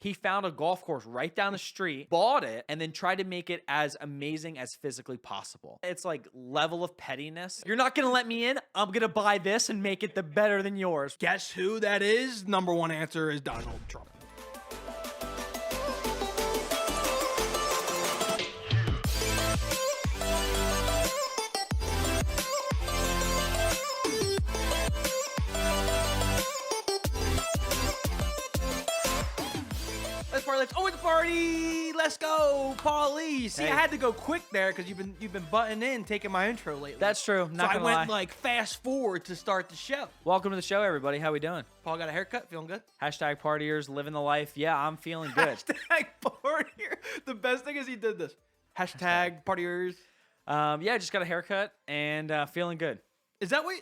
He found a golf course right down the street, bought it, and then tried to make it as amazing as physically possible. It's like level of pettiness. You're not going to let me in? I'm going to buy this and make it the better than yours. Guess who that is? Number one answer is Donald Trump. Let's over the party. Let's go, Paulie. See, Hey. I had to go quick there because you've been butting in, taking my intro lately. That's true. So Not I gonna went lie. like fast forward to start the show. Welcome to the show, everybody. How we doing? Paul got a haircut, feeling good. Hashtag partiers, living the life. Yeah, I'm feeling good. Hashtag partier. The best thing is he did this. Hashtag partiers. Yeah, just got a haircut and feeling good. Is that what?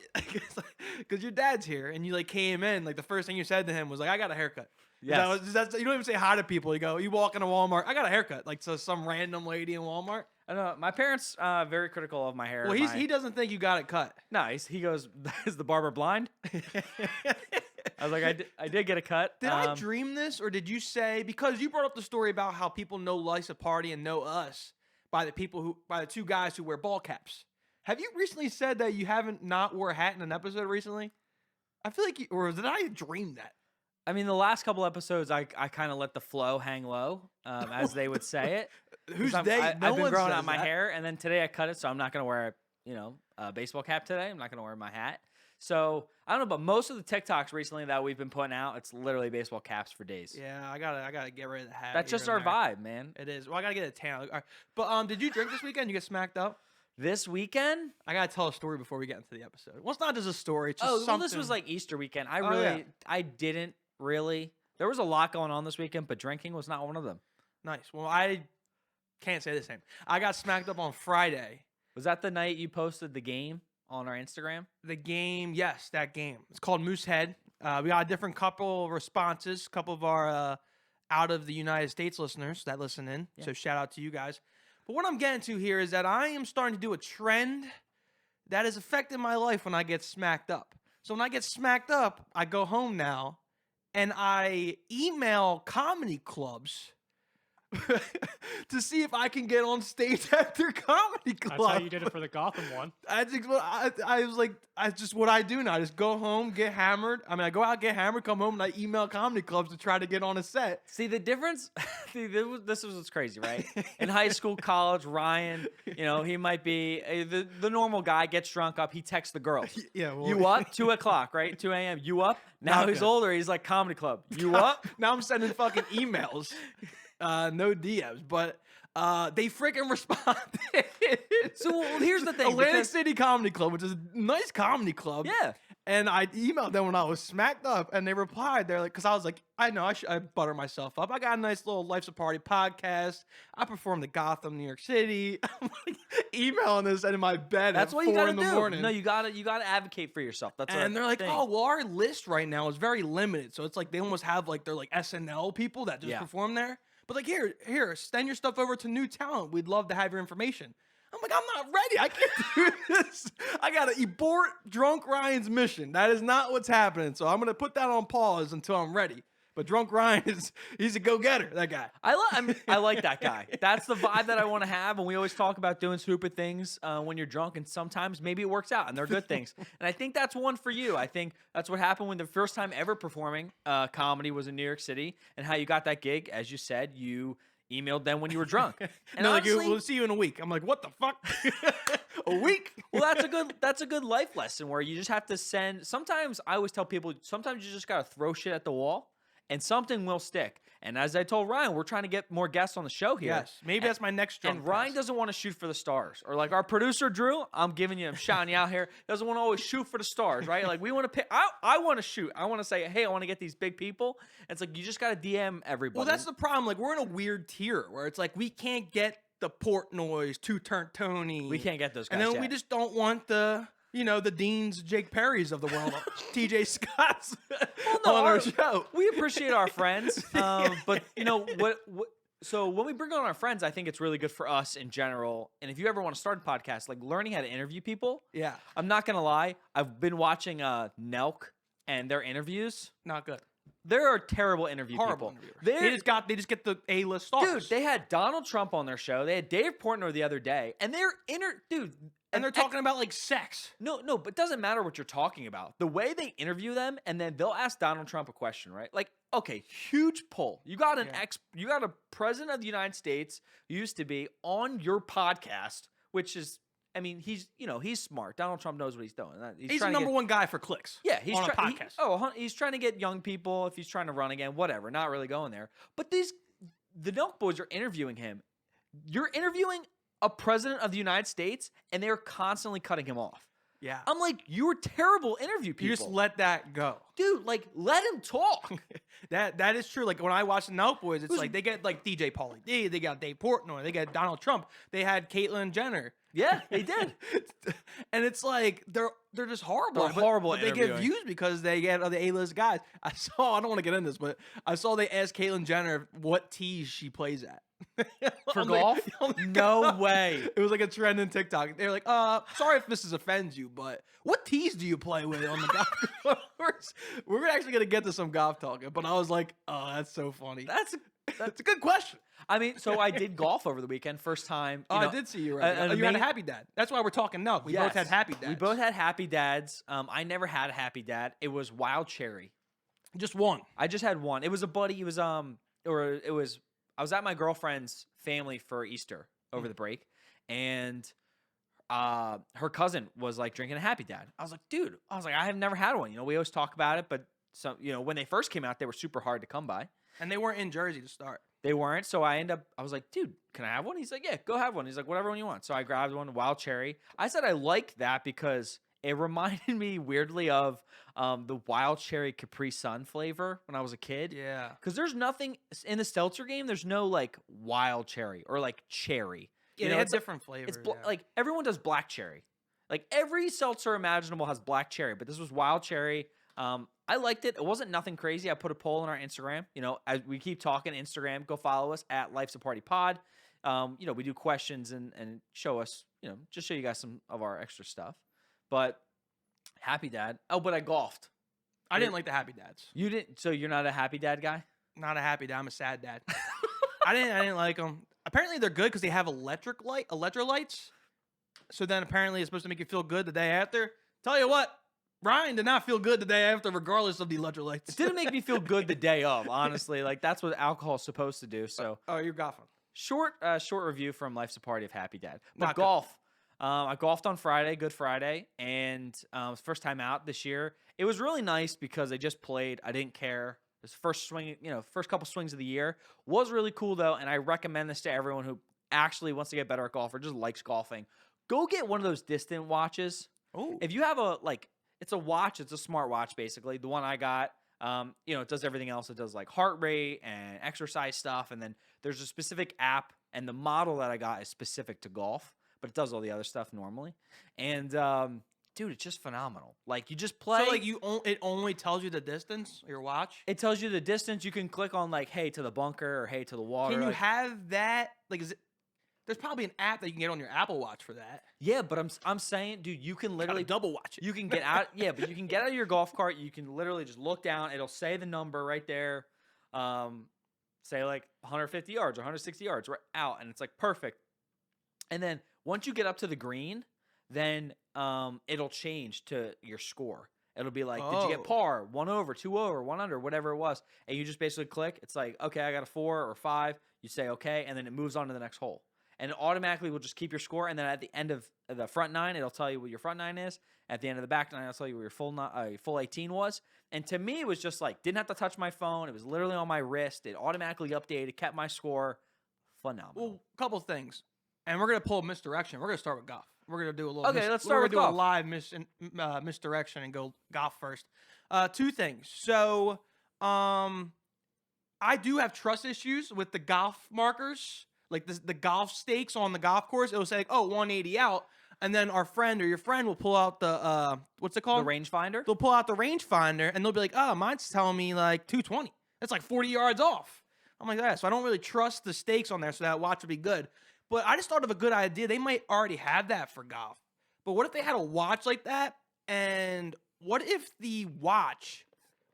Because your dad's here and you like came in, like the first thing you said to him was like, "I got a haircut." Yes. You don't even say hi to people. You go, you walk into Walmart, "I got a haircut," like so some random lady in Walmart. I don't know. My parents very critical of my hair. Well, he doesn't think you got it cut. No, he goes, is the barber blind? I was like, I did get a cut. Did I dream this, or did you say, because you brought up the story about how people know Life's a Party and know us by the two guys who wear ball caps? Have you recently said that you haven't not wore a hat in an episode recently? I feel like or did I dream that? I mean, the last couple episodes, I kind of let the flow hang low, as they would say it. Who's 'Cause they? I've No been one growing says out my that. hair, and then today I cut it, so I'm not going to wear, a baseball cap today. I'm not going to wear my hat. So I don't know, but most of the TikToks recently that we've been putting out, it's literally baseball caps for days. Yeah, I gotta get rid of the hat. That's here just and our there. vibe, man. It is. Well, I gotta get a tan. All right. But did you drink this weekend? You get smacked up? This weekend? I gotta tell a story before we get into the episode. Well, it's not just a story. It's just Oh, something. well, this was like Easter weekend. yeah. I didn't really. There was a lot going on this weekend, but drinking was not one of them. Nice. Well, I can't say the same. I got smacked up on Friday. Was that the night you posted the game on our Instagram? The game, yes, that game. It's called Moosehead. We got a different couple of responses, couple of our out of the United States listeners that listen in. Yeah. So shout out to you guys. But what I'm getting to here is that I am starting to do a trend that has affected my life when I get smacked up. So when I get smacked up, I go home now and I email comedy clubs to see if I can get on stage at their comedy club. That's how you did it for the Gotham one. I was like, I just what I do now. I just go home, get hammered. I mean, I go out, get hammered, come home, and I email comedy clubs to try to get on a set. See, the difference, this is what's crazy, right? In high school, college, Ryan, he might be, the normal guy gets drunk up, he texts the girls. Yeah, well, You up? 2 o'clock, right? 2 a.m. You up? Now Not he's good. older, he's like, comedy club. You up? Now I'm sending fucking emails, no DMs, but they freaking responded. So well, here's the thing. Atlantic because- City Comedy Club, which is a nice comedy club. Yeah. And I emailed them when I was smacked up, and they replied. They're like, because I was like, I know I butter myself up. I got a nice little Life's a Party podcast. I performed at Gotham, New York City. I'm like emailing this in my bed. That's at what you 4 gotta in the do. morning. No, you gotta advocate for yourself. That's And they're like, thing. oh, well, our list right now is very limited. So it's like they almost have like they're like SNL people that just Yeah. perform there. But like here, send your stuff over to new talent. We'd love to have your information. I'm like, I'm not ready. I can't do this. I gotta abort Drunk Ryan's mission. That is not what's happening. So I'm gonna put that on pause until I'm ready. But Drunk Ryan he's a go-getter, that guy. I like that guy. That's the vibe that I want to have. And we always talk about doing stupid things when you're drunk. And sometimes maybe it works out and they're good things. And I think that's one for you. I think that's what happened when the first time ever performing comedy was in New York City. And how you got that gig, as you said, you emailed them when you were drunk. And they're like, honestly, we'll see you in a week. I'm like, what the fuck? A week? well, that's a good life lesson where you just have to send. Sometimes I always tell people, sometimes you just got to throw shit at the wall. And something will stick. And as I told Ryan, we're trying to get more guests on the show here. Yes. Maybe that's my next drunk And Ryan test. doesn't want to shoot for the stars. Or like our producer, Drew, I'm shouting you out here, doesn't want to always shoot for the stars, right? Like we want to pick, I want to shoot. I want to say, hey, I want to get these big people. And it's like, you just got to DM everybody. Well, that's the problem. Like, we're in a weird tier where it's like we can't get the Portnoy's, Two Turn Tony. We can't get those guys And then yet. we just don't want the Deans, Jake Perry's of the world, TJ Scott's on our show. We appreciate our friends. But what so when we bring on our friends, I think it's really good for us in general. And if you ever want to start a podcast, like learning how to interview people. Yeah, I'm not going to lie. I've been watching Nelk and their interviews. not good. They're a terrible interview Horrible people. interviewers. They just get the A-list stars. Dude, they had Donald Trump on their show. They had Dave Portnoy the other day, and and they're talking about like sex. No, but it doesn't matter what you're talking about. The way they interview them, and then they'll ask Donald Trump a question, right? Like, okay, huge poll. You got you got a president of the United States who used to be on your podcast, which is, I mean, he's smart. Donald Trump knows what he's doing. He's the number one guy for clicks. Yeah, he's on a podcast. He's trying to get young people. If he's trying to run again, whatever. Not really going there. But the Nelk Boys are interviewing him. You're interviewing a president of the United States, and they're constantly cutting him off. Yeah. I'm like, you're terrible interview people. You just let that go. Dude, like, let him talk. That is true. Like, when I watch the Nelk Boys, it's like they get, like, DJ Pauly D, they got Dave Portnoy, they got Donald Trump, they had Caitlyn Jenner. Yeah, they did. And it's like, they're just horrible. They're horrible but they get views because they get the A-list guys. I don't want to get into this, but I saw they asked Caitlyn Jenner what tees she plays at. For golf? No way. It was like a trend in TikTok. They're like, sorry if this offends you, but what tees do you play with on the golf course? We're actually going to get to some golf talking, but I was like, oh, that's so funny. That's a good question. I mean, so I did golf over the weekend. First time. I did see you right. You had a happy dad. That's why we're talking now. We both had happy dads. We both had happy dads. I never had a happy dad. It was Wild Cherry. Just one. I just had one. It was a buddy. It was I was at my girlfriend's family for Easter over the break, and her cousin was like drinking a happy dad. I was like, dude, I have never had one. We always talk about it, but when they first came out, they were super hard to come by. And they weren't in Jersey to start. They weren't. So I was like, dude, can I have one? He's like, yeah, go have one. He's like, whatever one you want. So I grabbed one, Wild Cherry. I said I liked that because it reminded me weirdly of the Wild Cherry Capri Sun flavor when I was a kid. Yeah. Because there's nothing in the seltzer game. There's no like Wild Cherry or like cherry. Yeah, they had different flavors. It's like everyone does black cherry. Like every seltzer imaginable has black cherry, but this was Wild Cherry. I liked it. It wasn't nothing crazy. I put a poll on our Instagram. As we keep talking Instagram, go follow us at Life's a Party Pod. We do questions and show us, just show you guys some of our extra stuff. But happy dad. Oh, but I golfed. I didn't like the happy dads. You didn't? So you're not a happy dad guy? Not a happy dad. I'm a sad dad. I didn't like them. Apparently they're good because they have electrolytes. So then apparently it's supposed to make you feel good the day after. Tell you what, Ryan did not feel good the day after, regardless of the electrolytes. It didn't make me feel good the day of, honestly. Like, that's what alcohol is supposed to do. So, you're golfing. Short review from Life's a Party of Happy Dad. But Not golf. I golfed on Friday, Good Friday, and first time out this year. It was really nice because I just played. I didn't care. It was the first swing, first couple swings of the year. Was really cool though, and I recommend this to everyone who actually wants to get better at golf or just likes golfing. Go get one of those distant watches. Oh, if you have it's a watch. It's a smart watch, basically. The one I got, it does everything else. It does like heart rate and exercise stuff. And then there's a specific app, and the model that I got is specific to golf, but it does all the other stuff normally. And dude, it's just phenomenal. Like, you just play. So like it only tells you the distance, your watch? It tells you the distance. You can click on like, hey, to the bunker or hey, to the water. Can you have that? Like, there's probably an app that you can get on your Apple Watch for that. Yeah, but I'm saying, dude, you can literally double watch it. You can get out. Yeah, but you can get out of your golf cart. You can literally just look down. It'll say the number right there. Say like 150 yards or 160 yards. We're out, and it's like perfect. And then once you get up to the green, then it'll change to your score. It'll be like, did you get par, 1 over, 2 over, 1 under, whatever it was, and you just basically click. It's like, okay, I got a 4 or 5. You say okay, and then it moves on to the next hole. And it automatically will just keep your score. And then at the end of the front 9, it'll tell you what your front 9 is. At the end of the back 9, it'll tell you what your full 18 was. And to me, it was just like, didn't have to touch my phone. It was literally on my wrist. It automatically updated, kept my score. Phenomenal. Well, a couple things. And we're going to pull misdirection. We're going to start with golf. We're going to do a little. Okay, let's start with golf. We're going to do a live misdirection and go golf first. 2 things. So, I do have trust issues with the golf markers. Like the golf stakes on the golf course, it will say, like, 180 out. And then our friend or your friend will pull out the, what's it called? The rangefinder? They'll pull out the rangefinder, and they'll be like, mine's telling me like 220. That's like 40 yards off. I'm like, that. So I don't really trust the stakes on there, so that watch would be good. But I just thought of a good idea. They might already have that for golf. But what if they had a watch like that? And what if the watch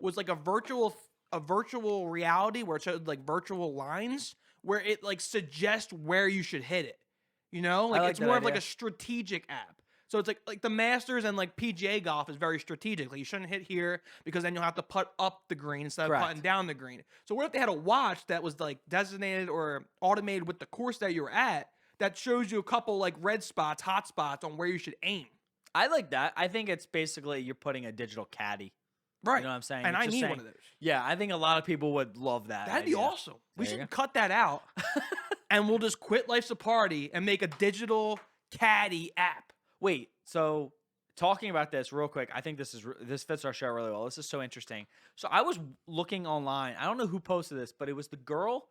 was like a virtual a virtual reality where it showed like virtual lines where it like suggests where you should hit it. You know, like, like it's that more of like idea. a strategic app. So it's like the Masters and like PGA golf is very strategic. Like you shouldn't hit here because then you'll have to putt up the green instead of Correct. putting down the green. So what if they had a watch that was like designated or automated with the course that you're at that shows you a couple like red spots, hot spots on where you should aim? I like that. I think it's basically you're putting a digital caddy. Right. You know what I'm saying? And It's I just need saying, one of those. Yeah, I think a lot of people would love that. That'd be idea. awesome. We There you should go. cut that out and we'll just quit Life's a Party and make a digital caddy app. Wait, so talking about this real quick, I think this fits our show really well. This is so interesting. So I was looking online. I don't know who posted this, but it was the girl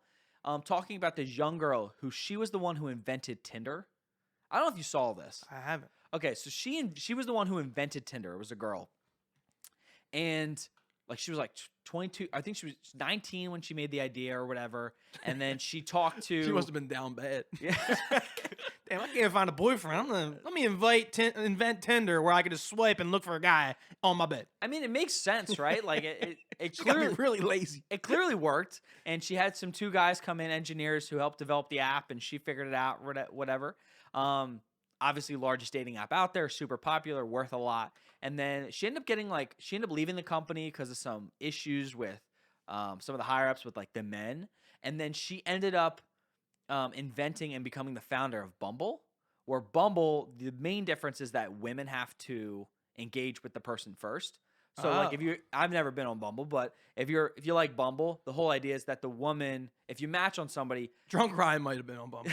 talking about this young girl who she was the one who invented Tinder. I don't know if you saw this. I haven't. Okay, so she was the one who invented Tinder. It was a girl, and like she was like 22. I think she was 19 when she made the idea or whatever. And then she talked to. She must have been down bad. Yeah. Damn, I can't find a boyfriend. Let me invent Tinder where I can just swipe and look for a guy on my bed. I mean, it makes sense, right? Like it She got me clearly really lazy. it clearly worked. And she had some two guys come in, engineers who helped develop the app, and she figured it out. Whatever. Obviously, largest dating app out there, super popular, worth a lot. And then she ended up leaving the company because of some issues with some of the higher ups with like the men. And then she ended up inventing and becoming the founder of Bumble, where Bumble, the main difference is that women have to engage with the person first. So like I've never been on Bumble, but if you like Bumble, the whole idea is that the woman, if you match on somebody, Drunk Ryan might have been on Bumble.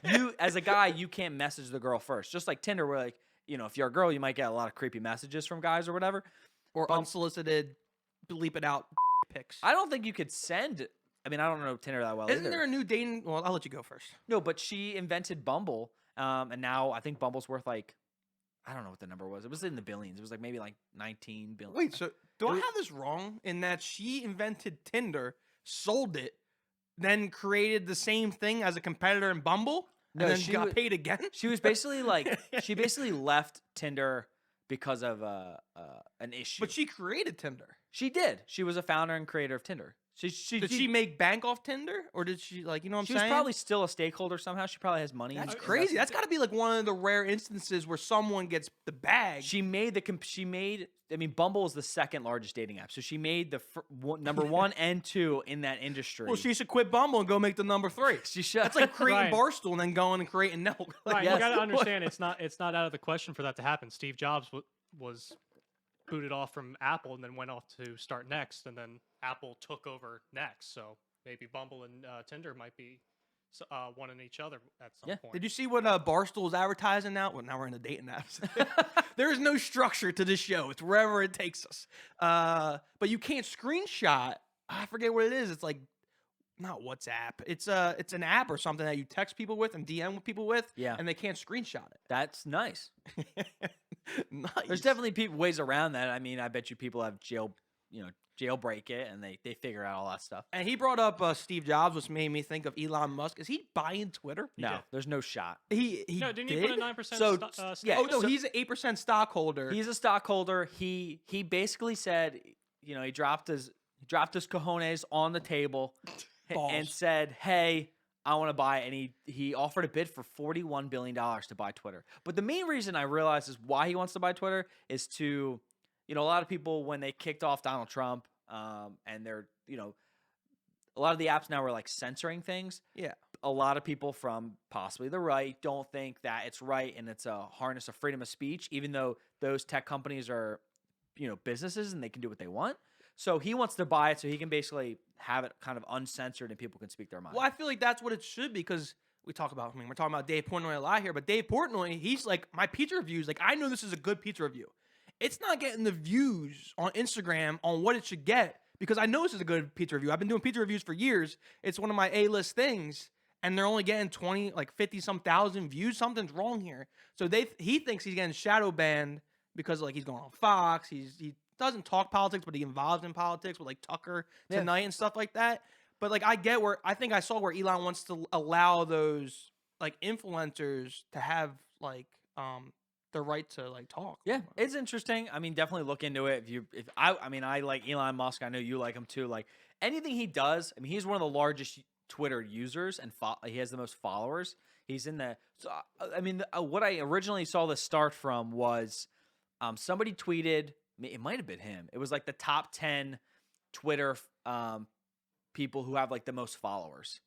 you as a guy, you can't message the girl first. Just like Tinder, where like, you know, if you're a girl, you might get a lot of creepy messages from guys or whatever. Or unsolicited, bleep it out pics. I don't think you could send. I mean, I don't know Tinder that well. Isn't either. there a new dating? Well, I'll let you go first. No, but she invented Bumble, and now I think Bumble's worth like, I don't know what the number was. It was in the billions. It was like maybe like 19 billion. Wait, so do I have this wrong in that she invented Tinder, sold it, then created the same thing as a competitor in Bumble, No, and then she got wa- paid again? She was basically like, she basically left Tinder because of an issue. But she created Tinder. She did. She was a founder and creator of Tinder. Did she make bank off Tinder, or did she like you know what I'm She saying? was probably still a stakeholder somehow. She probably has money. That's and crazy. invested. That's got to be like one of the rare instances where someone gets the bag. She made I mean, Bumble is the second largest dating app. So she made the number 1 and 2 in that industry. Well, she should quit Bumble and go make the number 3. She should. That's like creating Right. Barstool and then going and creating Nelk. Right, Yes. you got to understand it's not out of the question for that to happen. Steve Jobs was booted off from Apple and then went off to start Next, and then Apple took over Next. So maybe Bumble and Tinder might be one in each other at some point. Did you see what Barstool is advertising now? Well, now we're in the dating apps. There is no structure to this show. It's wherever it takes us. But you can't screenshot. I forget what it is. It's like not WhatsApp. It's an app or something that you text people with and DM with people with. Yeah. And they can't screenshot That's nice. it. Nice. There's definitely ways around that. I mean, I bet you people have jailbreak it and they figure out all that stuff. And he brought up Steve Jobs, which made me think of Elon Musk. Is he buying Twitter? No, did. there's no shot. He No, didn't did? you put a 9% So, stake? yeah, Oh no, so- he's an 8% stockholder. He's a stockholder. He basically said, you know, he dropped his cojones on the table and Balls. said, "Hey, I want to buy it." And he offered a bid for $41 billion to buy Twitter. But the main reason I realized is why he wants to buy Twitter is to, you know, a lot of people when they kicked off Donald Trump, and they're, you know, a lot of the apps now are like censoring things. Yeah. A lot of people from possibly the right don't think that it's right and it's a harness of freedom of speech, even though those tech companies are, you know, businesses and they can do what they want. So he wants to buy it so he can basically have it kind of uncensored and people can speak their mind. Well, I feel like that's what it should be because we're talking about Dave Portnoy a lot here, but Dave Portnoy, he's like, my pizza reviews, like, I know this is a good pizza review. It's not getting the views on Instagram on what it should get because I know this is a good pizza review. I've been doing pizza reviews for years. It's one of my A-list things, and they're only getting 20, like 50-some thousand views. Something's wrong here. So he thinks he's getting shadow banned because like he's going on Fox. He doesn't talk politics, but he involves in politics with like Tucker tonight and stuff like that. But like I think I saw where Elon wants to allow those like influencers to have like the right to like talk. Yeah, it's interesting. I mean, definitely look into it. I mean, I like Elon Musk. I know you like him too. Like anything he does, I mean, he's one of the largest Twitter users, and he has the most followers. He's in the. So I mean, what I originally saw this start from was, somebody tweeted. It might have been him. It was like the top 10 Twitter people who have like the most followers,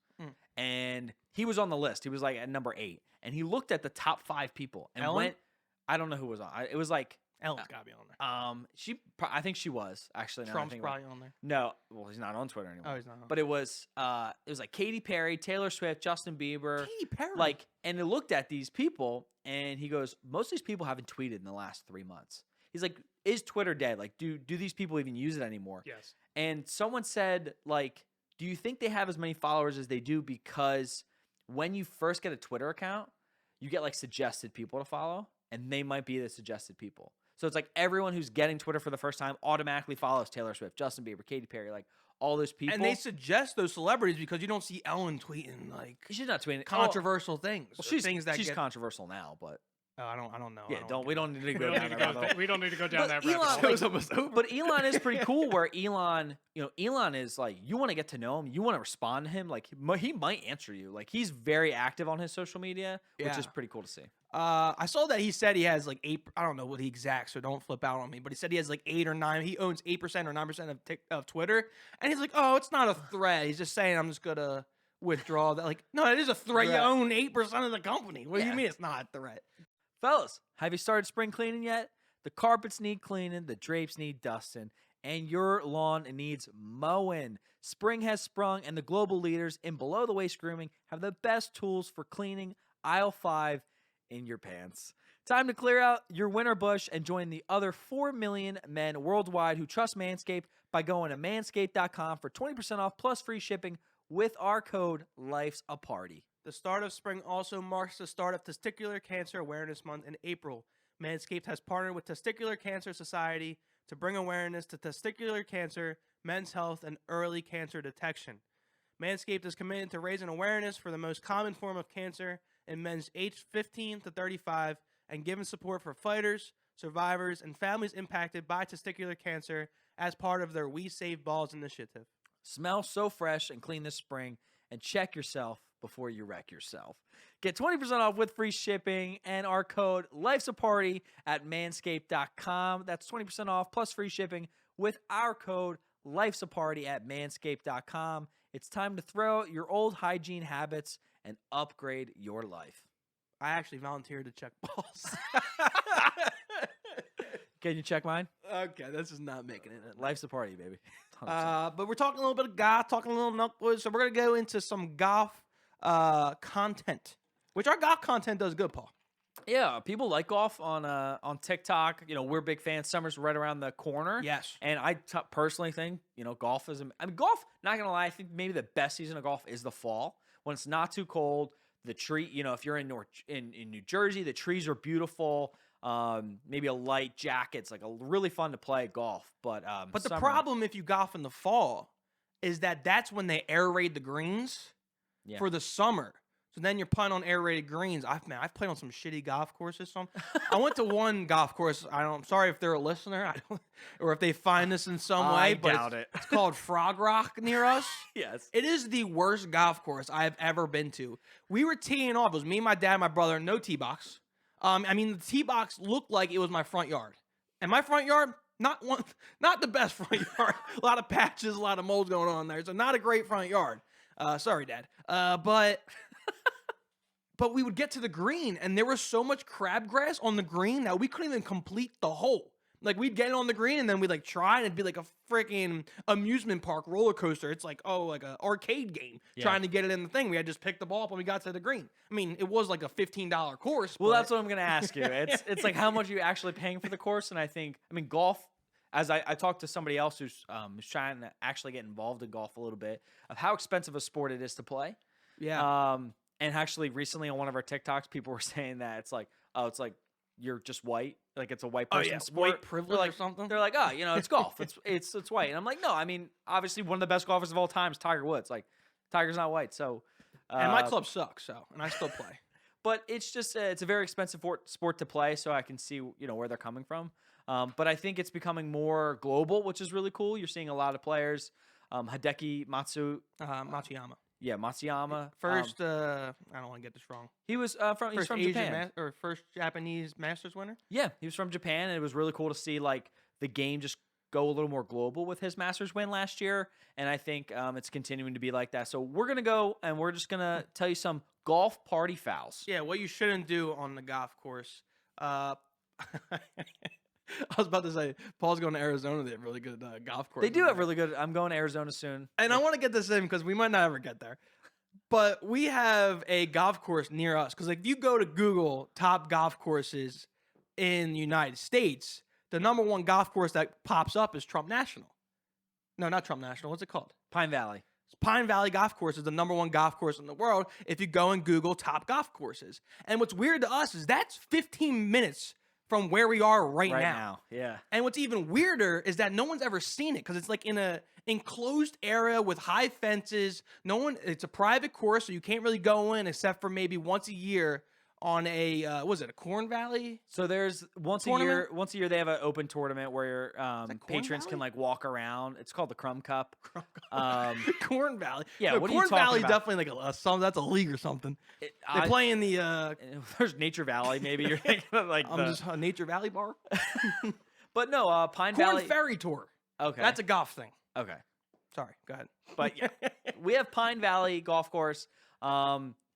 and he was on the list. He was like at number 8, and he looked at the top 5 people and Ellen? went. I don't know who was on. It was like Ellen's gotta be on there. I think she was actually. Now that I Trump's think about it. probably on there. No, well, he's not on Twitter anymore. Oh, he's not. But it was like Katy Perry, Taylor Swift, Justin Bieber. Katy Perry. Like, and he looked at these people, and he goes, most of these people haven't tweeted in the last 3 months. He's like, is Twitter dead? Like, do these people even use it anymore? Yes. And someone said, like, do you think they have as many followers as they do because when you first get a Twitter account, you get like suggested people to follow, and they might be the suggested people. So it's like everyone who's getting Twitter for the first time automatically follows Taylor Swift, Justin Bieber, Katy Perry, like all those people. And they suggest those celebrities because you don't see Ellen tweeting like she's not tweeting controversial things. Well, She's controversial now, but I don't know. yeah, we don't need to We go don't down need to that rabbit hole. we don't need to go down But that rabbit Elon, hole. Show's almost over. But Elon is pretty cool. Where Elon is like, you want to get to know him, you want to respond to him. Like he might answer you. Like he's very active on his social media, which is pretty cool to see. I saw that he said he has like 8. I don't know what the exact, so don't flip out on me. But he said he has like 8 or 9. He owns 8% or 9% of Twitter, and he's like, oh, it's not a threat. He's just saying I'm just gonna withdraw that. Like, no, it is a threat. You Right. own 8% of the company. What do you Yeah. mean it's not a threat? Fellas, have you started spring cleaning yet? The carpets need cleaning, the drapes need dusting, and your lawn needs mowing. Spring has sprung, and the global leaders in below the waist grooming have the best tools for cleaning aisle 5 in your pants. Time to clear out your winter bush and join the other 4 million men worldwide who trust Manscaped by going to manscaped.com for 20% off plus free shipping with our code Life's a Party. The start of spring also marks the start of Testicular Cancer Awareness Month in April. Manscaped has partnered with Testicular Cancer Society to bring awareness to testicular cancer, men's health, and early cancer detection. Manscaped is committed to raising awareness for the most common form of cancer in men's aged 15 to 35 and giving support for fighters, survivors, and families impacted by testicular cancer as part of their We Save Balls initiative. Smell so fresh and clean this spring, and check yourself before you wreck yourself. Get 20% off with free shipping and our code Life's a Party at manscaped.com. That's 20% off plus free shipping with our code Life's a Party at manscaped.com. It's time to throw out your old hygiene habits and upgrade your life. I actually volunteered to check balls. Can you check mine? Okay, this is not making it. Life's a Party, baby. 100%. But we're talking a little bit of golf, talking a little knucklewood, so we're gonna go into some golf content, which our golf content does good, Paul. Yeah, people like golf on TikTok. You know, we're big fans. Summer's right around the corner. Yes. And I personally think, golf is. I mean, golf. Not gonna lie, I think maybe the best season of golf is the fall when it's not too cold. The tree, if you're in New Jersey, the trees are beautiful. Maybe a light jacket's like really fun to play golf. But the summer, problem if you golf in the fall is that that's when they aerate the greens for the summer. So then you're playing on aerated greens. I've played on some shitty golf courses. I went to one golf course. I'm sorry if they're a listener, or if they find this in some way. But doubt it. It's called Frog Rock near us. Yes. It is the worst golf course I've ever been to. We were teeing off. It was me, my dad, my brother. No tee box. The tee box looked like it was my front yard, and my front yard not the best front yard. A lot of patches, a lot of molds going on there. So not a great front yard. Sorry, Dad. But we would get to the green, and there was so much crabgrass on the green that we couldn't even complete the hole. Like, we'd get it on the green, and then we'd, try, and it'd be like a freaking amusement park roller coaster. It's like, like an arcade game trying to get it in the thing. We had just picked the ball up when we got to the green. I mean, it was like a $15 course. Well, that's what I'm going to ask you. It's like how much are you actually paying for the course? And I think, golf, as I talked to somebody else who's trying to actually get involved in golf a little bit, of how expensive a sport it is to play. Yeah. And actually, recently on one of our TikToks, people were saying that it's like you're just white, like it's a white person sport. White privilege or something. They're like, it's golf, it's white, and I'm like, no, obviously one of the best golfers of all time is Tiger Woods. Like, Tiger's not white, so and my club sucks, and I still play. But it's just it's a very expensive sport to play, so I can see where they're coming from. But I think it's becoming more global, which is really cool. You're seeing a lot of players. Hideki Matsuyama. Yeah, Matsuyama. First, I don't want to get this wrong. He's First from Asian Japan. or first Japanese Masters winner. Yeah, he was from Japan, and it was really cool to see like the game just go a little more global with his Masters win last year. And I think it's continuing to be like that. So we're gonna go and we're just gonna tell you some golf party fouls. Yeah, what you shouldn't do on the golf course. I was about to say, Paul's going to Arizona. They have really good golf course. They do have really good. I'm going to Arizona soon. And I want to get this in because we might not ever get there. But we have a golf course near us. Because if you go to Google top golf courses in the United States, the #1 golf course that pops up is Trump National. No, not Trump National. What's it called? Pine Valley. Pine Valley Golf Course is the #1 golf course in the world if you go and Google top golf courses. And what's weird to us is that's 15 minutes from where we are right now. Yeah. And what's even weirder is that no one's ever seen it because it's like in a enclosed area with high fences. It's a private course, so you can't really go in except for maybe once a year on a a Corn Valley? So there's once a year they have an open tournament where patrons Valley? can like walk around. It's called the Crumb Cup. Corn Valley. Yeah, no, what are you Corn talking Valley about? definitely like that's a league or something. They play in the There's Nature Valley. Maybe you're thinking of like just a Nature Valley bar. But no, Pine Corn Valley. Ferry Tour. Okay, That's a golf thing. okay. Sorry, go ahead. But yeah, we have Pine Valley Golf Course.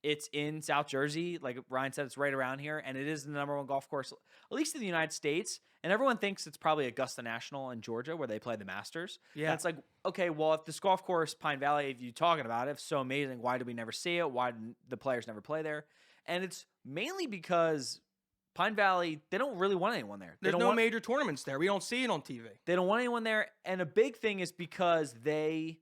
It's in South Jersey. Like Ryan said, it's right around here. And it is the #1 golf course, at least in the United States. And everyone thinks it's probably Augusta National in Georgia where they play the Masters. Yeah. And it's like, okay, well, if this golf course, Pine Valley, if you're talking about it, if it's so amazing, why do we never see it? Why did the players never play there? And it's mainly because Pine Valley, they don't really want anyone there. There's no major tournaments there. We don't see it on TV. They don't want anyone there. And a big thing is because they...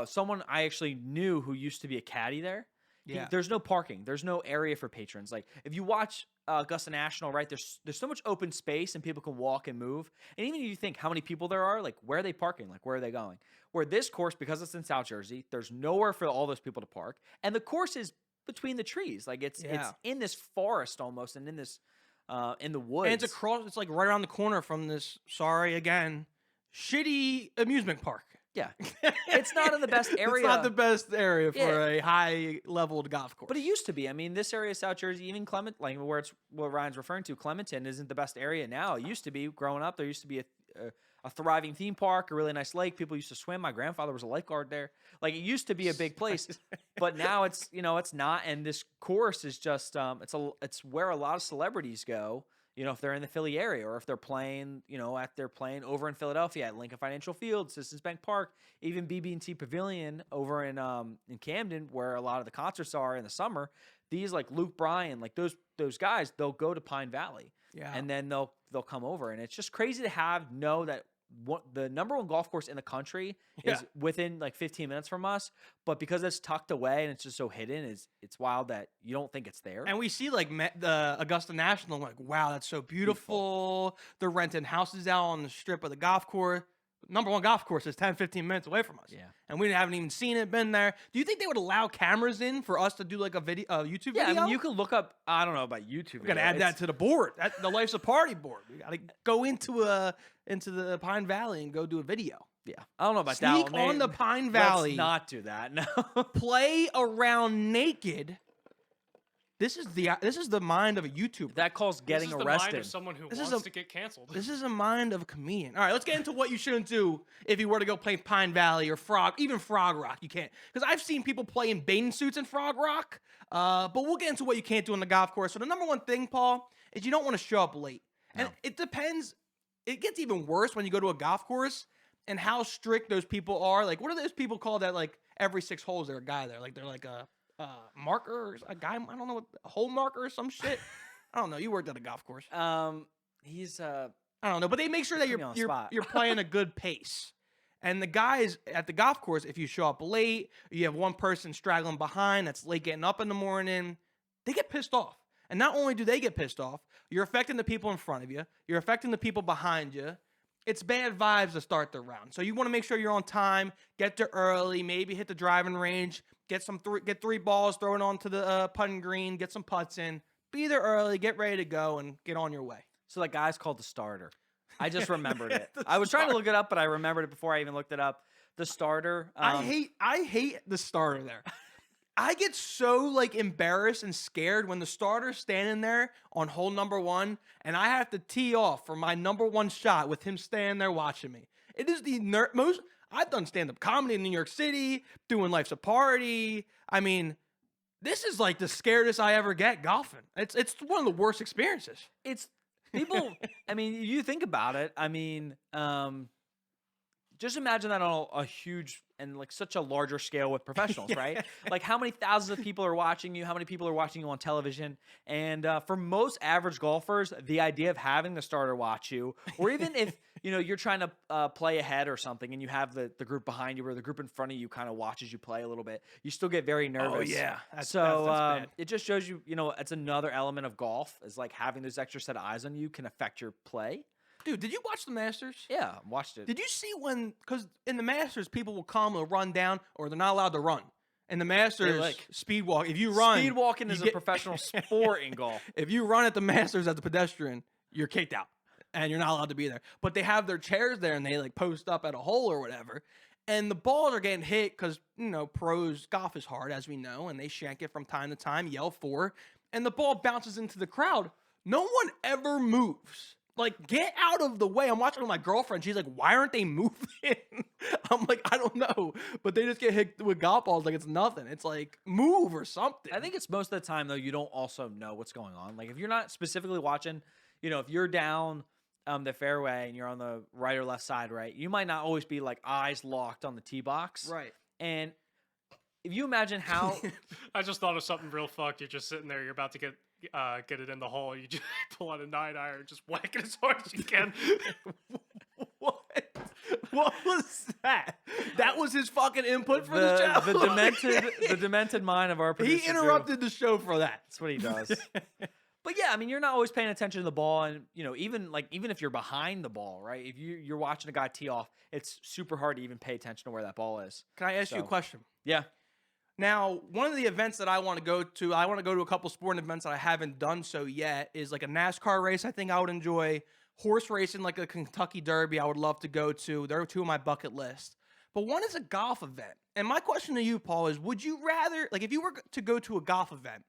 someone I actually knew who used to be a caddy there. Yeah. There's no parking. There's no area for patrons. Like if you watch Augusta National, right? There's so much open space and people can walk and move. And even if you think how many people there are, like where are they parking? Like where are they going? Where this course, because it's in South Jersey, there's nowhere for all those people to park, and the course is between the trees. Like it's in this forest almost, and in this in the woods. And it's across. It's like right around the corner from this. Sorry again, shitty amusement park. Yeah, it's not in the best area. It's not the best area for a high-leveled golf course. But it used to be. I mean, this area of South Jersey, even like where it's what Ryan's referring to, Clementon isn't the best area now. It used to be. Growing up, there used to be a thriving theme park, a really nice lake. People used to swim. My grandfather was a lifeguard there. Like it used to be a big place, but now it's it's not. And this course is just it's where a lot of celebrities go. If they're in the Philly area, or if they're playing, they're playing over in Philadelphia at Lincoln Financial Field, Citizens Bank Park, even BB&T Pavilion over in Camden, where a lot of the concerts are in the summer. These like Luke Bryan, like those guys, they'll go to Pine Valley, and then they'll come over, and it's just crazy to know that the #1 golf course in the country is within like 15 minutes from us, but because it's tucked away and it's just so hidden, it's wild that you don't think it's there. And we see like the Augusta National, like, wow, that's so beautiful. They're renting houses out on the strip of the golf course. #1 golf course is 10, 15 minutes away from us. Yeah. And we haven't even seen it, been there. Do you think they would allow cameras in for us to do like a YouTube video? I mean, you can look up, I don't know about YouTube. We got to add that to the board. The Life's a Party board. We got to go into the Pine Valley and go do a video. Yeah. I don't know about Sneak that one. on the Pine Valley. Let's not do that. No. Play around naked. This is the mind of a YouTuber. That calls getting this is arrested. The mind of someone who This wants is to get canceled. This is a mind of a comedian. All right, let's get into what you shouldn't do if you were to go play Pine Valley or even Frog Rock. You can't, because I've seen people play in bathing suits in Frog Rock. But we'll get into what you can't do on the golf course. So the #1 thing, Paul, is you don't want to show up late. And it depends. It gets even worse when you go to a golf course and how strict those people are. Like, what are those people called that like every 6 holes there's a guy there? Like they're like a marker, or a guy, I don't know, a hole marker or some shit. I don't know. You worked at a golf course. He's I don't know, but they make sure that Put me on the spot. you're playing a good pace. And the guys at the golf course, if you show up late, you have one person straggling behind that's late getting up in the morning, they get pissed off. And not only do they get pissed off, you're affecting the people in front of you, you're affecting the people behind you. It's bad vibes to start the round. So you want to make sure you're on time, get there early, maybe hit the driving range get 3 balls, throw it onto the putting green, get some putts in, be there early, get ready to go, and get on your way. So that guy's called the starter. I just remembered it. The I was trying to starter. look it up, but I remembered it before I even looked it up. The starter. I hate the starter there. I get so like embarrassed and scared when the starter's standing there on hole number 1, and I have to tee off for my number 1 shot with him standing there watching me. It is the most. I've done stand-up comedy in New York City, doing Life's a Party. I mean, this is like the scariest I ever get golfing. It's one of the worst experiences. It's people. I mean, you think about it. I mean, just imagine that on a huge and like such a larger scale with professionals, right? Like how many thousands of people are watching you, how many people are watching you on television. And for most average golfers, the idea of having the starter watch you, or even if, you're trying to play ahead or something and you have the group behind you or the group in front of you kind of watches you play a little bit, you still get very nervous. Oh, yeah. That's bad. It just shows you, it's another element of golf is like having those extra set of eyes on you can affect your play. Dude, did you watch the Masters? Yeah, watched it. Did you see because in the Masters, people will come, they'll run down, or they're not allowed to run. In the Masters, speed walk, if you run. Speed walking is a professional sport in golf. If you run at the Masters as a pedestrian, you're kicked out, and you're not allowed to be there. But they have their chairs there, and they like post up at a hole or whatever. And the balls are getting hit because, pros, golf is hard, as we know, and they shank it from time to time, yell for, and the ball bounces into the crowd. No one ever moves. Like, get out of the way. I'm watching with my girlfriend. She's like, why aren't they moving? I'm like, I don't know. But they just get hit with golf balls like it's nothing. It's like, move or something. I think it's most of the time, though, you don't also know what's going on. Like, if you're not specifically watching, if you're down the fairway and you're on the right or left side, right, you might not always be, like, eyes locked on the tee box. Right. And if you imagine how... I just thought of something real fucked. You're just sitting there. You're about to get it in the hole. You just pull out a 9-iron, just whack it as hard as you can. What? What was that? That was his fucking input for the show. The demented mind of our producer. He interrupted the show for that. That's what he does. But yeah, I mean, you're not always paying attention to the ball, and even if you're behind the ball, right? If you're watching a guy tee off, it's super hard to even pay attention to where that ball is. Can I ask you a question? Yeah. Now, one of the events that I want to go to a couple sporting events that I haven't done so yet, is like a NASCAR race. I think I would enjoy horse racing, like a Kentucky Derby. I would love to go to. There are 2 on my bucket list. But one is a golf event. And my question to you, Paul, is would you rather, like if you were to go to a golf event,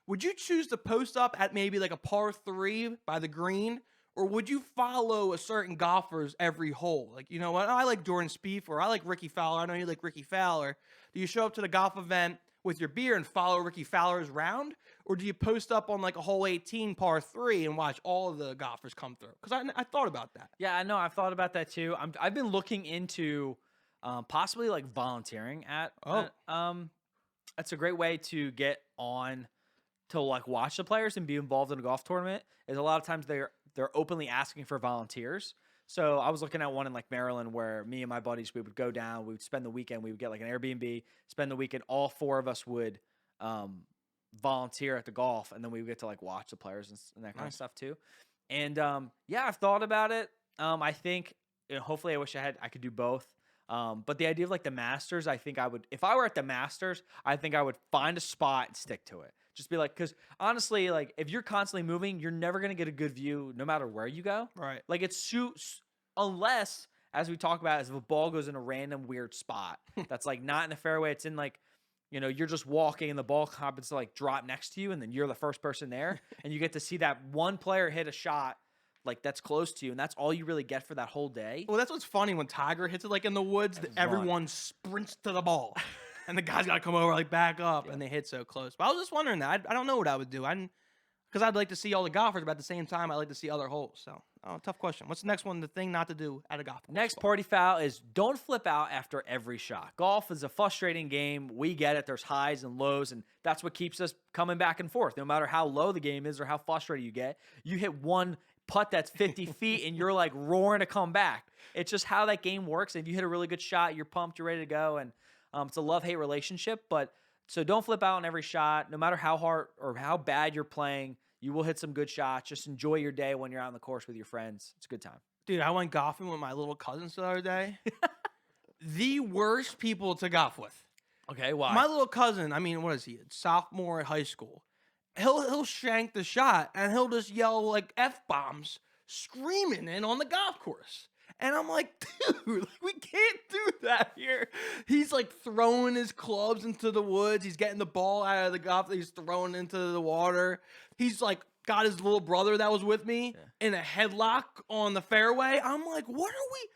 would you choose to post up at maybe like a par 3 by the green? Or would you follow a certain golfers every hole? Like, you know what? I like Jordan Spieth, or I like Ricky Fowler. I know you like Ricky Fowler. Do you show up to the golf event with your beer and follow Ricky Fowler's round? Or do you post up on like a hole 18 par 3 and watch all of the golfers come through? Because I thought about that. Yeah, I know. I've thought about that too. I've been looking into possibly like volunteering at. That's a great way to get on to like watch the players and be involved in a golf tournament. Is a lot of times they're openly asking for volunteers. So I was looking at one in like Maryland where me and my buddies, we would go down, we would spend the weekend, we would get like an Airbnb, spend the weekend, all 4 of us would volunteer at the golf, and then we would get to like watch the players and that kind of stuff too. And yeah, I've thought about it. I think hopefully I wish I could do both. But the idea of like the Masters, I think I would, if I were at the Masters, I think I would find a spot and stick to it. Just be like, because honestly, like if you're constantly moving, you're never going to get a good view no matter where you go. Right. Like unless, as we talk about, as if a ball goes in a random weird spot that's like not in the fairway, it's in like, you're just walking and the ball happens to like drop next to you, and then you're the first person there, and you get to see that one player hit a shot like that's close to you, and that's all you really get for that whole day. Well, that's what's funny when Tiger hits it like in the woods, everyone sprints to the ball. And the guy's got to come over, like back up, and they hit so close. But I was just wondering that. I don't know what I would do. Because I'd like to see all the golfers, but at the same time, I'd like to see other holes. So, tough question. What's the next one, the thing not to do at a golf course? Next party foul is don't flip out after every shot. Golf is a frustrating game. We get it. There's highs and lows, and that's what keeps us coming back and forth. No matter how low the game is or how frustrated you get, you hit one putt that's 50 feet, and you're like roaring to come back. It's just how that game works. If you hit a really good shot, you're pumped, you're ready to go, and it's a love-hate relationship, so don't flip out on every shot. No matter how hard or how bad you're playing, you will hit some good shots. Just enjoy your day when you're out on the course with your friends. It's a good time. Dude, I went golfing with my little cousins the other day. The worst people to golf with. Okay, why? My little cousin, I mean, what is he? Sophomore at high school. He'll shank the shot and he'll just yell like F-bombs screaming in on the golf course. And I'm like, dude, like, we can't do that here. He's like throwing his clubs into the woods. He's getting the ball out of the golf. He's throwing into the water. He's like got his little brother that was with me in a headlock on the fairway. I'm like, what are we?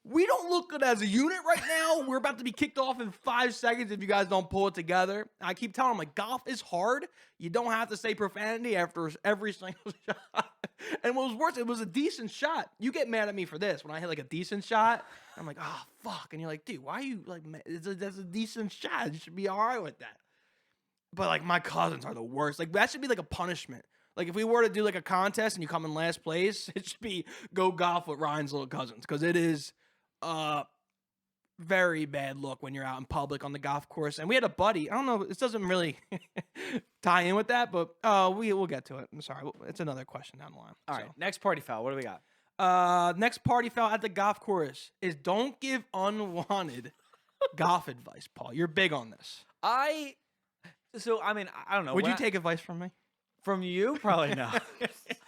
We don't look good as a unit right now. We're about to be kicked off in 5 seconds if you guys don't pull it together. I keep telling him, like, golf is hard. You don't have to say profanity after every single shot. And what was worse, it was a decent shot. You get mad at me for this when I hit like a decent shot. I'm like, oh, fuck. And you're like, dude, why are you like, that's a decent shot. You should be all right with that. But like, my cousins are the worst. Like, that should be like a punishment. Like, if we were to do like a contest and you come in last place, it should be go golf with Ryan's little cousins, because it is very bad look when you're out in public on the golf course. And we had a buddy. I don't know. This doesn't really tie in with that, but we'll get to it. I'm sorry. It's another question down the line. All right. Next party foul. What do we got? Next party foul at the golf course is don't give unwanted golf advice, Paul. You're big on this. I mean, I don't know. Would you take advice from me? From you? Probably not.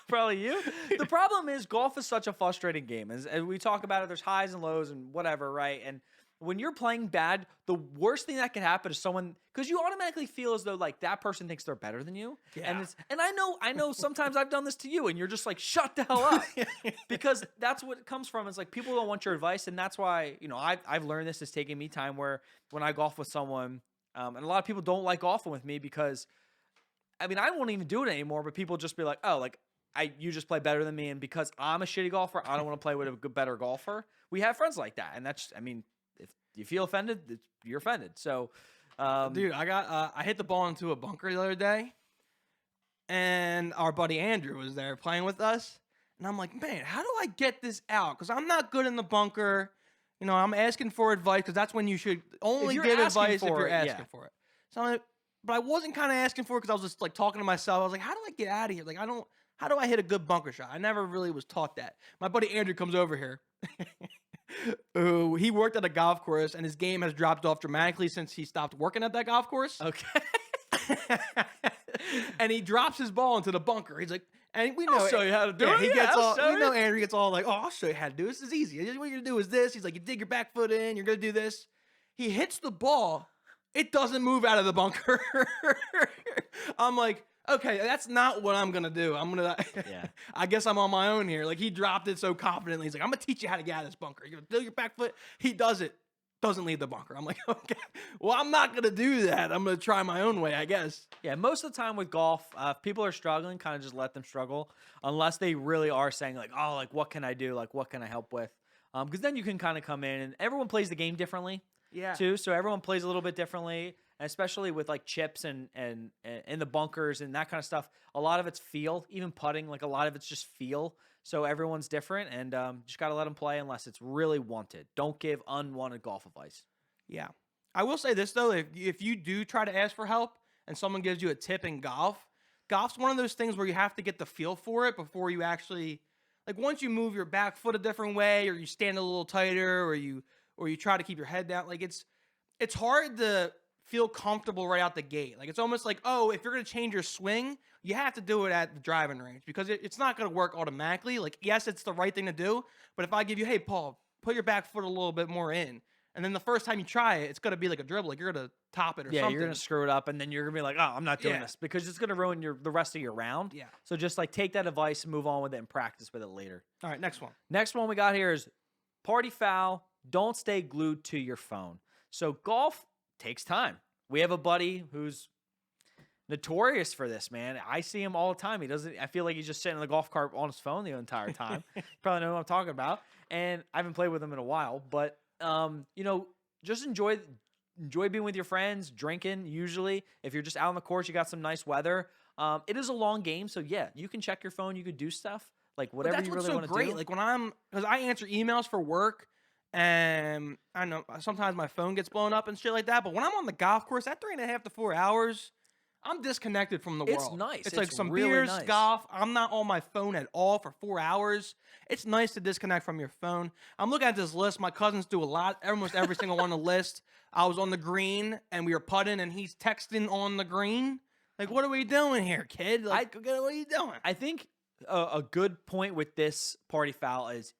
Probably you. The problem is golf is such a frustrating game. As we talk about it, there's highs and lows and whatever, right? And when you're playing bad, the worst thing that can happen is someone, because you automatically feel as though like that person thinks they're better than you. Yeah. And I know sometimes I've done this to you and you're just like, shut the hell up. Because that's what it comes from. It's like people don't want your advice. And that's why, you know, I've learned this is taking me time where when I golf with someone, and a lot of people don't like golfing with me because, I mean, I won't even do it anymore, but people just be like, oh, like, you just play better than me, and because I'm a shitty golfer, I don't want to play with a better golfer. We have friends like that, and that's, I mean, if you feel offended, you're offended. So, dude, I hit the ball into a bunker the other day, and our buddy Andrew was there playing with us, and I'm like, man, how do I get this out? Because I'm not good in the bunker. You know, I'm asking for advice because that's when you should only give advice if you're asking for it. So, but I wasn't kind of asking for it because I was just like talking to myself. I was like, how do I get out of here? Like, how do I hit a good bunker shot? I never really was taught that. My buddy Andrew comes over here. He worked at a golf course, and his game has dropped off dramatically since he stopped working at that golf course. okay. And he drops his ball into the bunker. He's like, and we know, I'll show you how to do it. He Yeah, gets I'll all, show we know you. Andrew gets all like, oh, I'll show you how to do this. This is easy. What you're going to do is this. He's like, you dig your back foot in. You're going to do this. He hits the ball. It doesn't move out of the bunker. I'm like, okay, that's not what I'm going to do. I guess I'm on my own here. Like, he dropped it so confidently. He's like, I'm going to teach you how to get out of this bunker. You're going to do your back foot. He does it. Doesn't leave the bunker. I'm like, okay, well, I'm not going to do that. I'm going to try my own way, I guess. Yeah, most of the time with golf, if people are struggling, kind of just let them struggle unless they really are saying like, oh, like, what can I do? Like, what can I help with? Because then you can kind of come in, and everyone plays the game differently. Yeah. Too. So everyone plays a little bit differently, and especially with like chips and the bunkers and that kind of stuff. A lot of it's feel, even putting, like a lot of it's just feel. So everyone's different, and just got to let them play unless it's really wanted. Don't give unwanted golf advice. Yeah. I will say this, though. If you do try to ask for help and someone gives you a tip in golf's one of those things where you have to get the feel for it before you actually, like, once you move your back foot a different way, or you stand a little tighter, or you try to keep your head down, like, it's hard to feel comfortable right out the gate. Like, it's almost like, oh, if you're going to change your swing, you have to do it at the driving range because it's not going to work automatically. Like, yes, it's the right thing to do, but if I give you, hey, Paul, put your back foot a little bit more in, and then the first time you try it, it's going to be like a dribble. Like, you're going to top it or something. Yeah, you're going to screw it up, and then you're going to be like, oh, I'm not doing this because it's going to ruin the rest of your round. Yeah. So just, like, take that advice and move on with it and practice with it later. All right, next one. Next one we got here is party foul. Don't stay glued to your phone. So golf takes time. We have a buddy who's notorious for this, man. I see him all the time. I feel like he's just sitting in the golf cart on his phone the entire time. Probably know what I'm talking about. And I haven't played with him in a while, but you know, just enjoy being with your friends, drinking. Usually, if you're just out on the course, you got some nice weather. It is a long game, so yeah, you can check your phone, you could do stuff like whatever you really want to do. Great. Like because I answer emails for work. And I know sometimes my phone gets blown up and shit like that. But when I'm on the golf course, at 3.5 to 4 hours, I'm disconnected from the It's world. nice. It's like It's some really beers, nice. golf. I'm not on my phone at all for 4 hours. It's nice to disconnect from your phone. I'm looking at this list. My cousins do a lot. Almost every single one on the list. I was on the green and we were putting, and he's texting on the green. Like, what are we doing here, kid? Like, what are you doing? I think a good point with this party foul is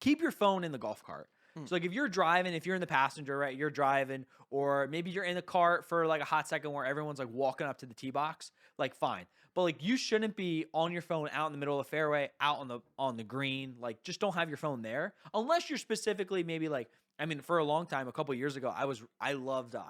keep your phone in the golf cart. So like if you're driving, if you're in the passenger, right, you're driving, or maybe you're in the cart for like a hot second where everyone's like walking up to the tee box, like fine. But like you shouldn't be on your phone out in the middle of the fairway, out on the green. Like just don't have your phone there unless you're specifically maybe like, I mean, for a long time, a couple of years ago, I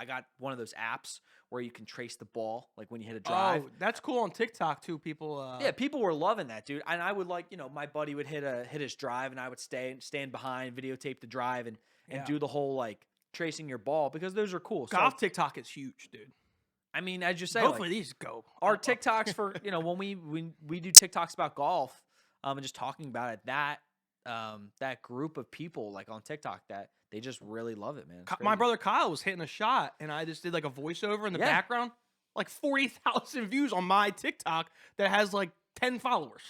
got one of those apps where you can trace the ball, like when you hit a drive. Oh, that's cool on TikTok too. People, Yeah, people were loving that, dude. And I would like, my buddy would hit his drive, and I would stand behind, videotape the drive, and Yeah. do the whole like tracing your ball because those are cool. golf So, TikTok is huge, dude. I mean, as you say, Hopefully like, these go. our TikToks for when we do TikToks about golf, and just talking about it, that group of people like on TikTok that they just really love it, man. It's My crazy. brother Kyle was hitting a shot, and I just did like a voiceover in the Yeah. background. Like 40,000 views on my TikTok that has like 10 followers.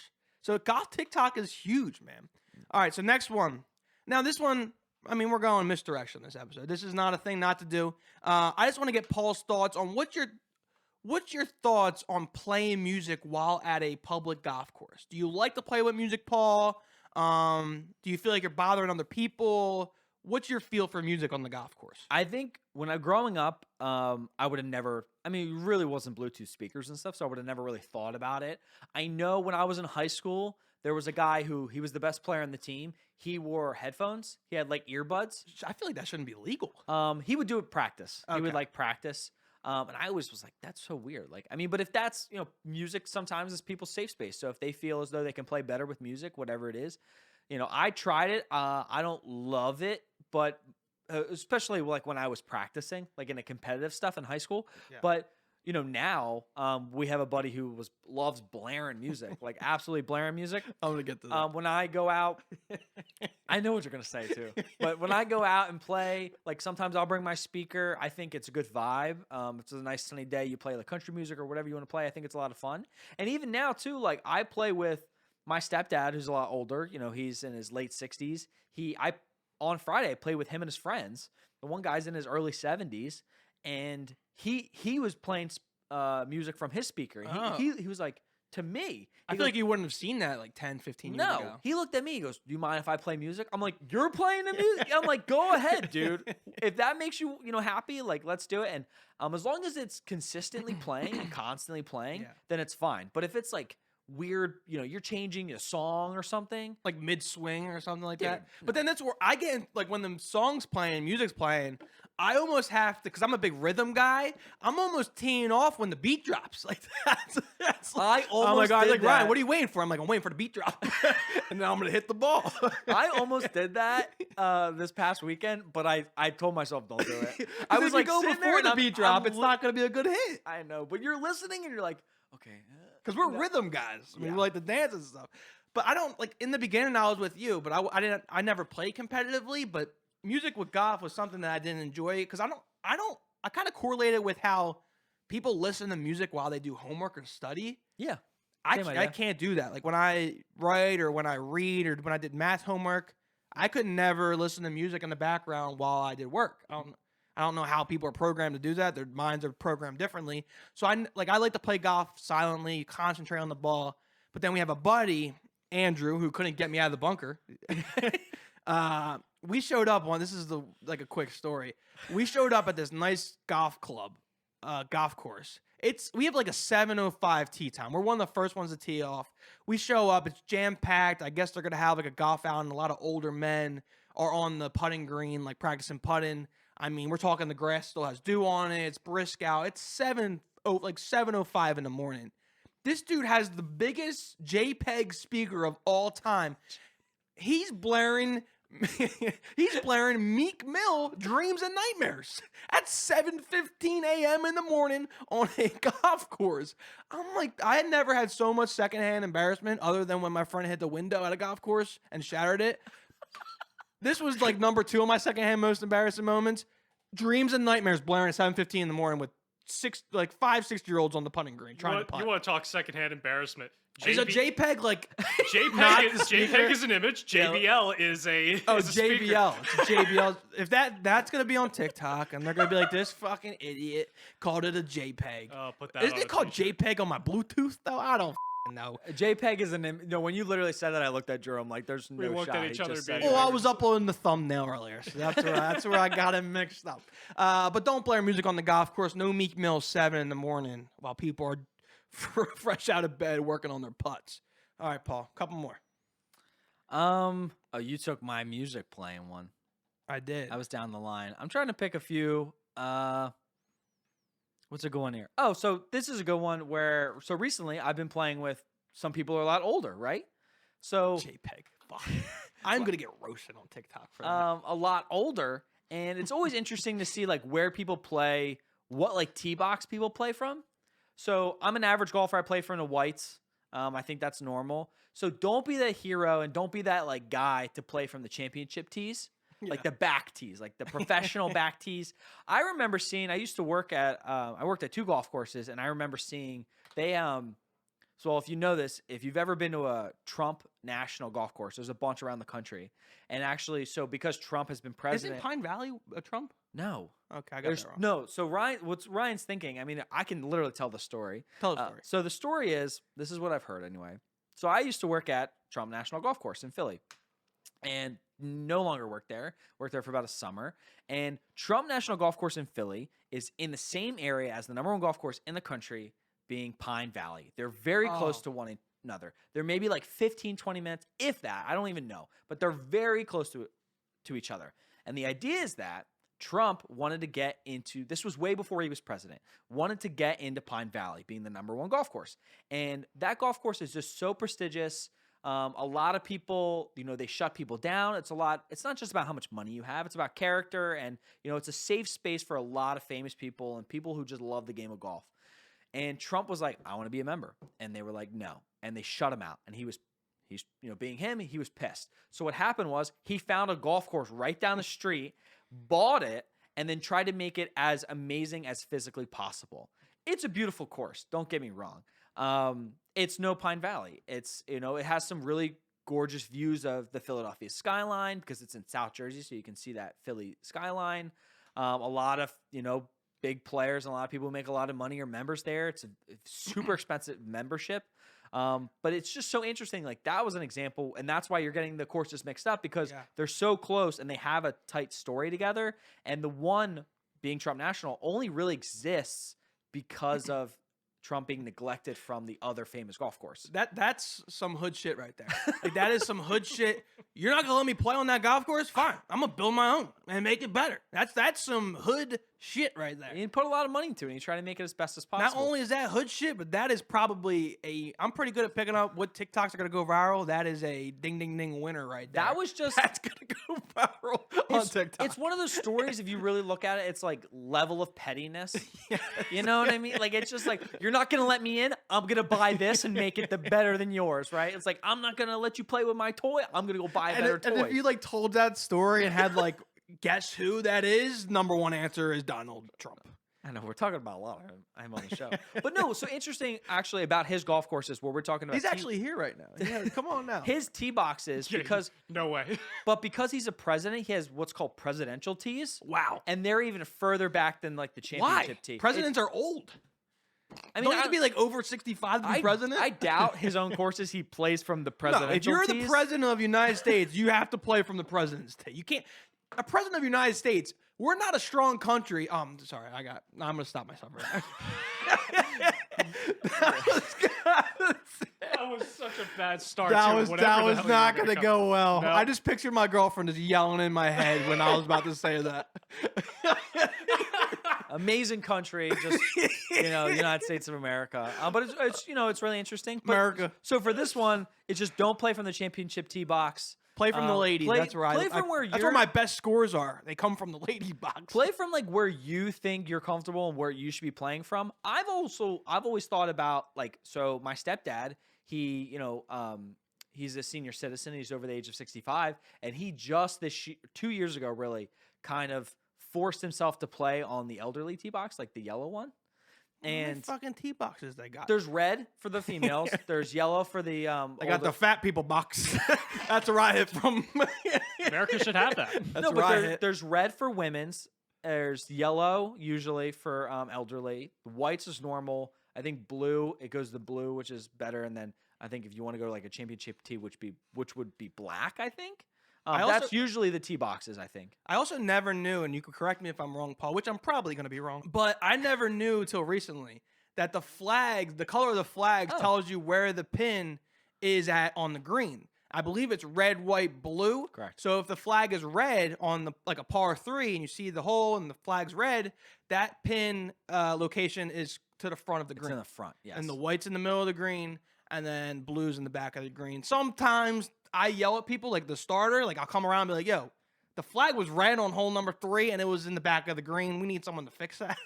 So golf TikTok is huge, man. All right, so next one. Now this one, I mean, we're going misdirection this episode. This is not a thing not to do. I just want to get Paul's thoughts on what's your thoughts on playing music while at a public golf course? Do you like to play with music, Paul? Do you feel like you're bothering other people? What's your feel for music on the golf course? I think when I growing up, I would have never. I mean, it really wasn't Bluetooth speakers and stuff, so I would have never really thought about it. I know when I was in high school, there was a guy he was the best player on the team. He wore headphones. He had like earbuds. I feel like that shouldn't be legal. He would do it practice. He would Okay. like practice. And I always was like, that's so weird. Like, I mean, but if that's, music sometimes is people's safe space. So if they feel as though they can play better with music, whatever it is, I tried it. I don't love it, but especially like when I was practicing, like in a competitive stuff in high school. Yeah. But now we have a buddy who loves blaring music, like absolutely blaring music. I'm gonna get to that. When I go out, I know what you're gonna say too. But when I go out and play, like sometimes I'll bring my speaker. I think it's a good vibe. If it's a nice sunny day, you play like country music or whatever you want to play. I think it's a lot of fun. And even now too, like I play with my stepdad, who's a lot older. He's in his late 60s. On Friday I played with him and his friends. The one guy's in his early 70s, and he was playing music from his speaker. Oh. He was like, to me, I feel like you wouldn't have seen that like 10, 15 years no, ago. he looked at me. He goes, "Do you mind if I play music?" I'm like, "You're playing the music." I'm like, "Go ahead, dude. If that makes you, happy, like let's do it." And as long as it's consistently playing and constantly playing, Yeah. then it's fine. But if it's like weird, you're changing a song or something. Like mid swing or something like Dude, that. But then that's where I get in, like when the song's playing, music's playing, I almost have to, because I'm a big rhythm guy, I'm almost teeing off when the beat drops. Like that's I almost oh my God, did like Ryan, that. what are you waiting for? I'm like, I'm waiting for the beat drop. And then I'm gonna hit the ball. I almost did that this past weekend, but I told myself don't do it. I was if like you go sitting there before and the I'm- beat drop, I'm it's not gonna be a good hit. I know, but you're listening and you're like, okay, Because we're rhythm guys. I mean, Yeah. we like to dance and stuff. But I don't like in the beginning. I was with you, but I never played competitively. But music with golf was something that I didn't enjoy because I kind of correlate it with how people listen to music while they do homework or study. yeah. I Same I idea. can't do that. Like when I write or when I read or when I did math homework, I could never listen to music in the background while I did work. I don't know how people are programmed to do that. Their minds are programmed differently. So I like to play golf silently, concentrate on the ball. But then we have a buddy, Andrew, who couldn't get me out of the bunker. We showed up on, this is a quick story. We showed up at this nice golf club, golf course. We have like a 7:05 tee time. We're one of the first ones to tee off. We show up, it's jam packed. I guess they're gonna have like a golf outing. A lot of older men are on the putting green, like practicing putting. I mean, we're talking the grass still has dew on it. It's brisk out. It's 7:05 in the morning. This dude has the biggest JPEG speaker of all time. He's blaring Meek Mill, Dreams and Nightmares at 7:15 a.m. in the morning on a golf course. I'm like, I had never had so much secondhand embarrassment other than when my friend hit the window at a golf course and shattered it. This was like number 2 on my secondhand most embarrassing moments. Dreams and Nightmares blaring at 7:15 in the morning with 5, 6-year-olds on the putting green trying to putt. You want to talk secondhand embarrassment? Is a JPEG like JPEG is an image. JBL is a oh is a speaker. JBL? It's a JBL. If that's gonna be on TikTok, and they're gonna be like, this fucking idiot called it a JPEG. Oh, put that. Isn't on it a called t-shirt. JPEG on my Bluetooth though? I don't know. JPEG is no. When you literally said that, I looked at Jerome like, "There's We no looked shot." at He each other just said being it. Oh, I was uploading the thumbnail earlier, so that's where I got it mixed up. But don't play our music on the golf course. No Meek Mill 7 in the morning while people are fresh out of bed working on their putts. All right, Paul, couple more. Oh, you took my music playing one. I did. I was down the line. I'm trying to pick a few. What's a good one here? Oh, so this is a good one where recently I've been playing with some people who are a lot older, right? So JPEG. Fuck. I'm gonna get roasted on TikTok for that. a lot older, and it's always interesting to see like where people play, what like tee box people play from. So I'm an average golfer. I play from the whites. I think that's normal. So don't be that hero and don't be that like guy to play from the championship tees, like the back tees, like the professional back tees. I remember seeing. I used to work at. I worked at 2 golf courses, and I remember seeing they. So if you know this, if you've ever been to a Trump national golf course, there's a bunch around the country, and actually, so because Trump has been president, Isn't Pine Valley a Trump? no. Okay, I got There's that wrong. no. So what's Ryan's thinking? I mean, I can literally tell the story. Tell the story. So the story is, this is what I've heard anyway. So I used to work at Trump National Golf Course in Philly, and no longer work there. Worked there for about a summer. And Trump National Golf Course in Philly is in the same area as the #1 golf course in the country, being Pine Valley. They're very close to one another. They're maybe like 15, 20 minutes, if that. I don't even know, but they're very close to each other. And the idea is that Trump wanted to get into, this was way before he was president, wanted to get into Pine Valley, being the #1 golf course. And that golf course is just so prestigious. A lot of people, they shut people down. It's not just about how much money you have. It's about character. And, it's a safe space for a lot of famous people and people who just love the game of golf. And Trump was like, I want to be a member. And they were like, no. And they shut him out. And he's being him, he was pissed. So what happened was he found a golf course right down the street, bought it, and then tried to make it as amazing as physically possible. It's a beautiful course. Don't get me wrong. It's no Pine Valley. It's, it has some really gorgeous views of the Philadelphia skyline because it's in South Jersey. So you can see that Philly skyline. A lot of, big players and a lot of people who make a lot of money are members there. It's a super expensive membership. But it's just so interesting. Like that was an example. And that's why you're getting the courses mixed up because they're so close and they have a tight story together. And the one being Trump National only really exists because of Trump being neglected from the other famous golf course. That's some hood shit right there. Like that is some hood shit. You're not gonna let me play on that golf course? Fine. I'm gonna build my own and make it better. That's some hood shit right there. He put a lot of money into it and he tried to make it as best as possible. Not only is that hood shit, but that is probably I'm pretty good at picking up what TikToks are gonna go viral. That is a ding ding ding winner right there. That was just That's gonna go viral on TikTok. It's one of those stories, if you really look at it, it's like level of pettiness. You know what I mean? Like it's just like, you're not gonna let me in, I'm gonna buy this and make it the better than yours, right? It's like, I'm not gonna let you play with my toy, I'm gonna go buy a better toy. And if you like told that story and had like guess who that is, #1 answer is Donald Trump. I know we're talking about a lot of him on the show, but no. So interesting, actually, about his golf courses where we're talking about. He's actually here right now. Yeah, come on now. His tee boxes because no way. But because he's a president, he has what's called presidential tees. Wow, and they're even further back than like the championship tee. Presidents are old. I mean, don't you have to be like over 65 to be president? I doubt his own courses. He plays from the presidential. No, if you're tees. the president of the United States, you have to play from the president's tee. You can't. A president of the United States. We're not a strong country. Sorry, I'm gonna stop myself right now. That was such a bad start. That to was not gonna go well. No. I just pictured my girlfriend just yelling in my head when I was about to say that. Amazing country, just United States of America. But it's really interesting. But, America. So for this one, it's just don't play from the championship tee box. Play from the ladies. That's where that's where my best scores are. They come from the lady box. Play from like where you think you're comfortable and where you should be playing from. I've always thought about like, so my stepdad, he he's a senior citizen. He's over the age of 65, and he just 2 years ago really kind of forced himself to play on the elderly tee box, like the yellow one. And fucking tee boxes they got. there's red for the females. There's yellow for the They got the fat people box. That's where I hit from. America should have that. That's no, where but I hit. there's red for women's. There's yellow usually for elderly. Whites is normal. I think blue. It goes to blue, which is better. And then I think if you want to go to like a championship tee, which would be black. I think. That's usually the tee boxes. I think. I also never knew, and you could correct me if I'm wrong, Paul, which I'm probably going to be wrong, but I never knew till recently that the color of the flags tells you where the pin is at on the green. I believe it's red, white, blue. Correct. So if the flag is red on like a par 3 and you see the hole and the flag's red, that pin location is to the front of the It's green. in the front. Yes. And the white's in the middle of the green, and then blue's in the back of the green. Sometimes I yell at people, like the starter, like I'll come around and be like, yo, the flag was red on hole number 3 and it was in the back of the green. We need someone to fix that.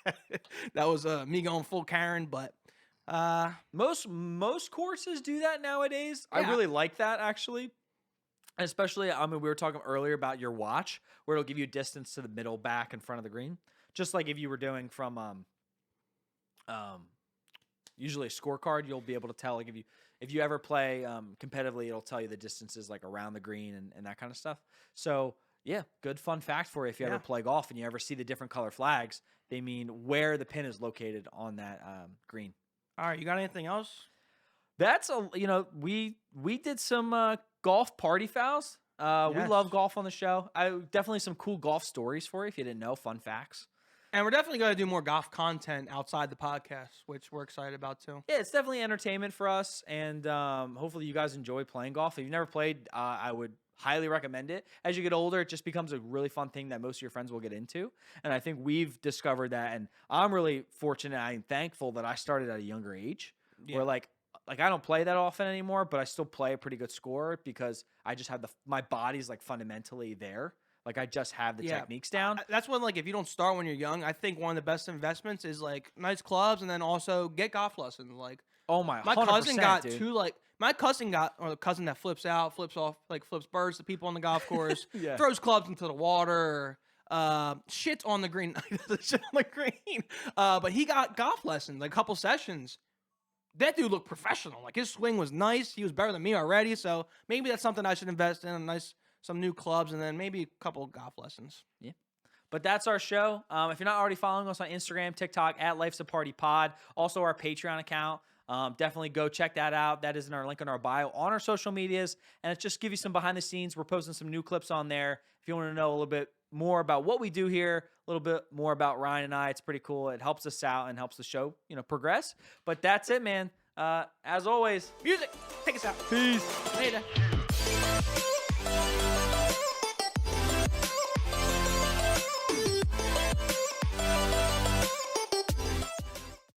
That was me going full Karen, but most courses do that nowadays. I Yeah. really like that actually. Especially, I mean, we were talking earlier about your watch, where it'll give you distance to the middle, back, in front of the green. Just like if you were doing from usually a scorecard, you'll be able to tell. Like if you ever play competitively, it'll tell you the distances like around the green and that kind of stuff. So yeah, good fun fact for you. If you ever play golf and you ever see the different color flags, they mean where the pin is located on that green. all right, you got anything else? That's we did some golf party fouls. We Yes. love golf on the show. Definitely some cool golf stories for you if you didn't know, fun facts. And we're definitely going to do more golf content outside the podcast, which we're excited about too. Yeah, it's definitely entertainment for us, and hopefully you guys enjoy playing golf. If you've never played, I would highly recommend it. As you get older, it just becomes a really fun thing that most of your friends will get into, and I think we've discovered that, and I'm really fortunate. I'm thankful that I started at a younger age, where like I don't play that often anymore, but I still play a pretty good score because I just have my body's like fundamentally there. Like I just have the techniques down. That's when, like, if you don't start when you're young, I think one of the best investments is like nice clubs, and then also get golf lessons. Like, Oh my! my cousin got dude. my cousin got, or the cousin that flips out, flips off, like flips birds to people on the golf course, Yeah. throws clubs into the water, shits on the green, shit on the green. But he got golf lessons, like a couple sessions. That dude looked professional. Like his swing was nice. He was better than me already. So maybe that's something I should invest in. Some new clubs, and then maybe a couple golf lessons. Yeah. But that's our show. If you're not already following us on Instagram, TikTok, at Life's a Party Pod, also our Patreon account, definitely go check that out. That is in our link in our bio on our social medias, and it just give you some behind the scenes. We're posting some new clips on there. If you want to know a little bit more about what we do here, a little bit more about Ryan and I, it's pretty cool. It helps us out and helps the show, progress. But that's it, man. As always, Music, take us out. peace. Later.